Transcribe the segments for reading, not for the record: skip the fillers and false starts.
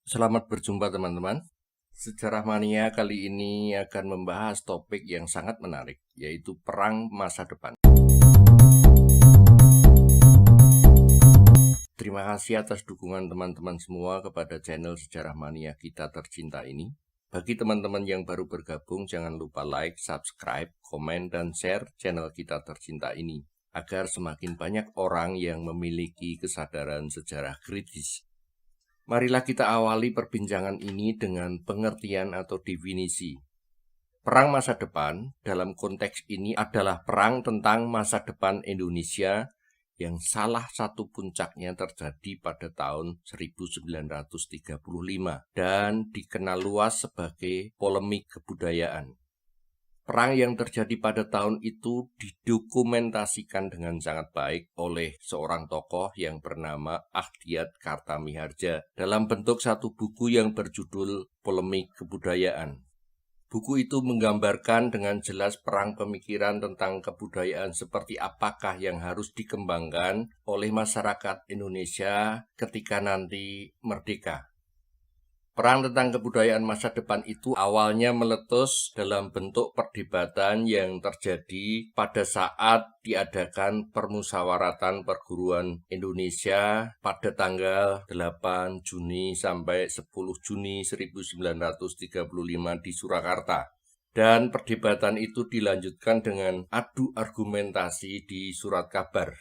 Selamat berjumpa teman-teman. Sejarah Mania kali ini akan membahas topik yang sangat menarik, yaitu perang masa depan. Terima kasih atas dukungan teman-teman semua kepada channel Sejarah Mania kita tercinta ini. Bagi teman-teman yang baru bergabung, jangan lupa like, subscribe, komen, dan share channel kita tercinta ini, agar semakin banyak orang yang memiliki kesadaran sejarah kritis. Marilah kita awali perbincangan ini dengan pengertian atau definisi. Perang masa depan dalam konteks ini adalah perang tentang masa depan Indonesia yang salah satu puncaknya terjadi pada tahun 1935 dan dikenal luas sebagai polemik kebudayaan. Perang yang terjadi pada tahun itu didokumentasikan dengan sangat baik oleh seorang tokoh yang bernama Achdiat Kartamiharja dalam bentuk satu buku yang berjudul Polemik Kebudayaan. Buku itu menggambarkan dengan jelas perang pemikiran tentang kebudayaan seperti apakah yang harus dikembangkan oleh masyarakat Indonesia ketika nanti merdeka. Perang tentang kebudayaan masa depan itu awalnya meletus dalam bentuk perdebatan yang terjadi pada saat diadakan Permusawaratan Perguruan Indonesia pada tanggal 8 Juni sampai 10 Juni 1935 di Surakarta. Dan perdebatan itu dilanjutkan dengan adu argumentasi di surat kabar.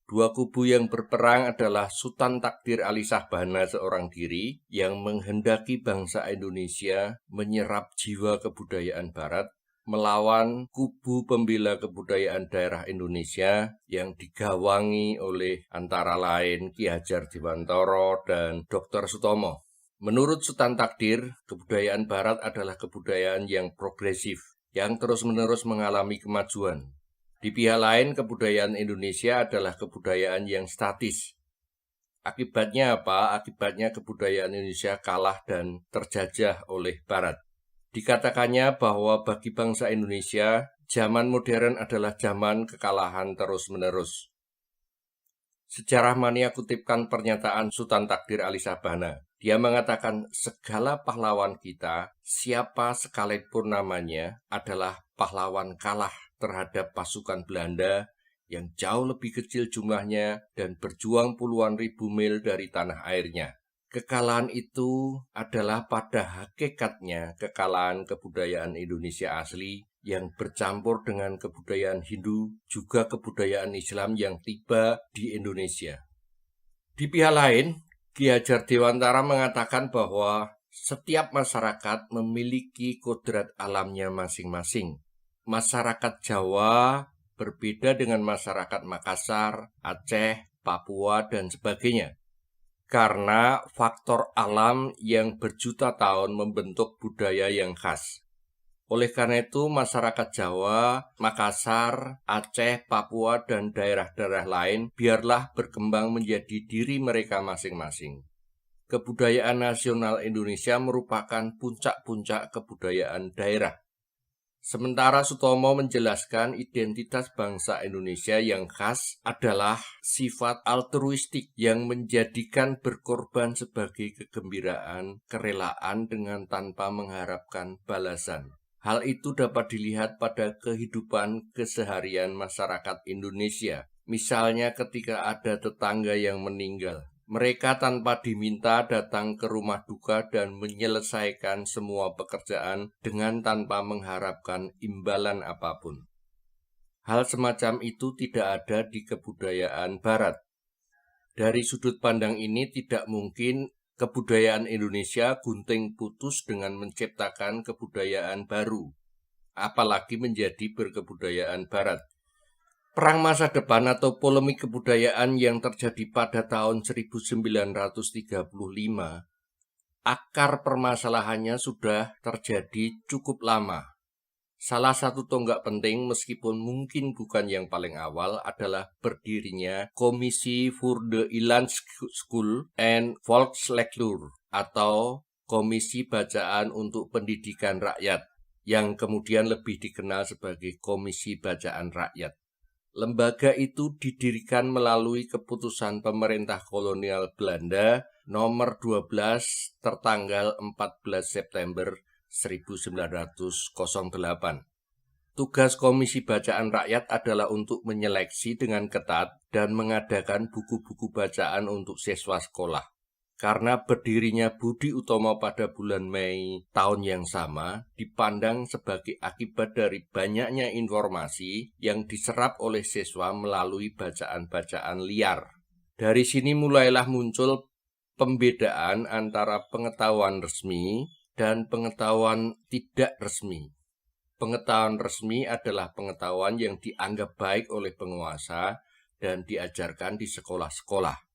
Dua kubu yang berperang adalah Sultan Takdir Ali Shahbana seorang diri yang menghendaki bangsa Indonesia menyerap jiwa kebudayaan Barat melawan kubu pembela kebudayaan daerah Indonesia yang digawangi oleh antara lain Ki Hajar Dewantara dan Dr. Sutomo. Menurut Sultan Takdir, kebudayaan Barat adalah kebudayaan yang progresif, yang terus-menerus mengalami kemajuan. Di pihak lain, kebudayaan Indonesia adalah kebudayaan yang statis. Akibatnya apa? Akibatnya kebudayaan Indonesia kalah dan terjajah oleh Barat. Dikatakannya bahwa bagi bangsa Indonesia, zaman modern adalah zaman kekalahan terus-menerus. Sejarah Mania kutipkan pernyataan Sultan Takdir Ali Shahbana. Dia mengatakan segala pahlawan kita, siapa sekalipun namanya, adalah pahlawan kalah terhadap pasukan Belanda yang jauh lebih kecil jumlahnya dan berjuang puluhan ribu mil dari tanah airnya. Kekalahan itu adalah pada hakikatnya kekalahan kebudayaan Indonesia asli yang bercampur dengan kebudayaan Hindu, juga kebudayaan Islam yang tiba di Indonesia. Di pihak lain, Ki Hajar Dewantara mengatakan bahwa setiap masyarakat memiliki kodrat alamnya masing-masing. Masyarakat Jawa berbeda dengan masyarakat Makassar, Aceh, Papua, dan sebagainya. Karena faktor alam yang berjuta tahun membentuk budaya yang khas. Oleh karena itu, masyarakat Jawa, Makassar, Aceh, Papua, dan daerah-daerah lain biarlah berkembang menjadi diri mereka masing-masing. Kebudayaan nasional Indonesia merupakan puncak-puncak kebudayaan daerah. Sementara Sutomo menjelaskan identitas bangsa Indonesia yang khas adalah sifat altruistik yang menjadikan berkorban sebagai kegembiraan, kerelaan dengan tanpa mengharapkan balasan. Hal itu dapat dilihat pada kehidupan keseharian masyarakat Indonesia. Misalnya ketika ada tetangga yang meninggal. Mereka tanpa diminta datang ke rumah duka dan menyelesaikan semua pekerjaan dengan tanpa mengharapkan imbalan apapun. Hal semacam itu tidak ada di kebudayaan Barat. Dari sudut pandang ini tidak mungkin kebudayaan Indonesia gunting putus dengan menciptakan kebudayaan baru, apalagi menjadi berkebudayaan Barat. Perang masa depan atau polemik kebudayaan yang terjadi pada tahun 1935, akar permasalahannya sudah terjadi cukup lama. Salah satu tonggak penting meskipun mungkin bukan yang paling awal adalah berdirinya Komisi voor de Inlandschool en Volkslectuur atau Komisi Bacaan untuk Pendidikan Rakyat yang kemudian lebih dikenal sebagai Komisi Bacaan Rakyat. Lembaga itu didirikan melalui keputusan pemerintah kolonial Belanda nomor 12 tertanggal 14 September 1908. Tugas Komisi Bacaan Rakyat adalah untuk menyeleksi dengan ketat dan mengadakan buku-buku bacaan untuk siswa sekolah. Karena berdirinya Budi Utomo pada bulan Mei tahun yang sama dipandang sebagai akibat dari banyaknya informasi yang diserap oleh siswa melalui bacaan-bacaan liar. Dari sini mulailah muncul pembedaan antara pengetahuan resmi dan pengetahuan tidak resmi. Pengetahuan resmi adalah pengetahuan yang dianggap baik oleh penguasa dan diajarkan di sekolah-sekolah.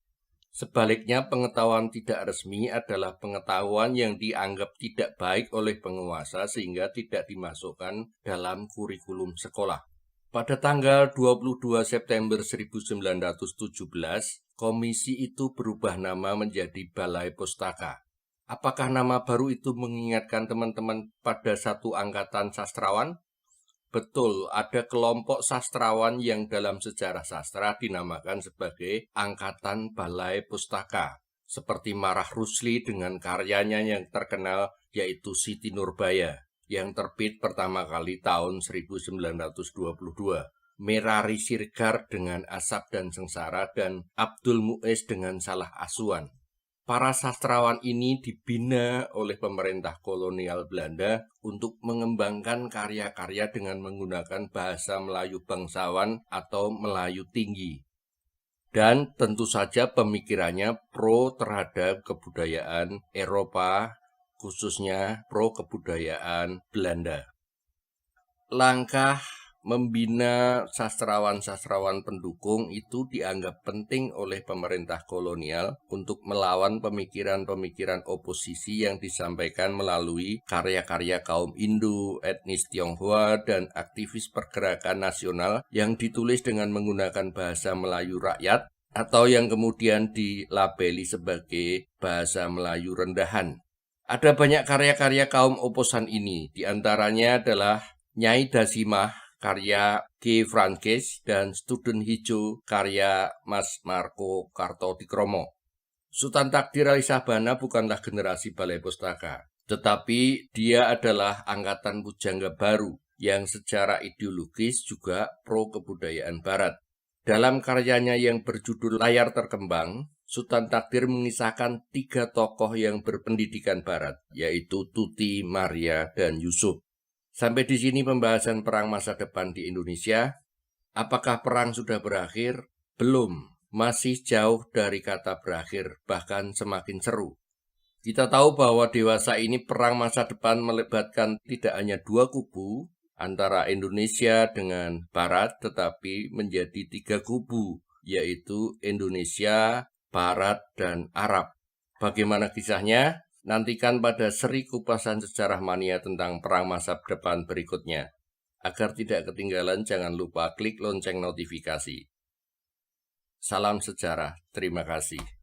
Sebaliknya, pengetahuan tidak resmi adalah pengetahuan yang dianggap tidak baik oleh penguasa sehingga tidak dimasukkan dalam kurikulum sekolah. Pada tanggal 22 September 1917, komisi itu berubah nama menjadi Balai Pustaka. Apakah nama baru itu mengingatkan teman-teman pada satu angkatan sastrawan? Betul, ada kelompok sastrawan yang dalam sejarah sastra dinamakan sebagai Angkatan Balai Pustaka. Seperti Marah Rusli dengan karyanya yang terkenal yaitu Siti Nurbaya, yang terbit pertama kali tahun 1922. Merari Siregar dengan Asap dan Sengsara, dan Abdul Muiz dengan Salah Asuhan. Para sastrawan ini dibina oleh pemerintah kolonial Belanda untuk mengembangkan karya-karya dengan menggunakan bahasa Melayu bangsawan atau Melayu tinggi. Dan tentu saja pemikirannya pro terhadap kebudayaan Eropa, khususnya pro kebudayaan Belanda. Langkah membina sastrawan-sastrawan pendukung itu dianggap penting oleh pemerintah kolonial untuk melawan pemikiran-pemikiran oposisi yang disampaikan melalui karya-karya kaum Indo, etnis Tionghoa, dan aktivis pergerakan nasional yang ditulis dengan menggunakan bahasa Melayu rakyat atau yang kemudian dilabeli sebagai bahasa Melayu rendahan. Ada banyak karya-karya kaum oposan ini, diantaranya adalah Nyai Dasimah karya G. Francis, dan Student Hijau karya Mas Marco Kartodikromo. Sultan Takdir Ali Sabana bukanlah generasi Balai Pustaka, tetapi dia adalah angkatan pujangga baru yang secara ideologis juga pro kebudayaan Barat. Dalam karyanya yang berjudul Layar Terkembang, Sultan Takdir mengisahkan 3 tokoh yang berpendidikan Barat, yaitu Tuti, Maria, dan Yusuf. Sampai di sini pembahasan perang masa depan di Indonesia. Apakah perang sudah berakhir? Belum, masih jauh dari kata berakhir, bahkan semakin seru. Kita tahu bahwa dewasa ini perang masa depan melibatkan tidak hanya 2 kubu, antara Indonesia dengan Barat, tetapi menjadi 3 kubu, yaitu Indonesia, Barat, dan Arab. Bagaimana kisahnya? Nantikan pada seri kupasan sejarah mania tentang perang masa depan berikutnya. Agar tidak ketinggalan, jangan lupa klik lonceng notifikasi. Salam sejarah, terima kasih.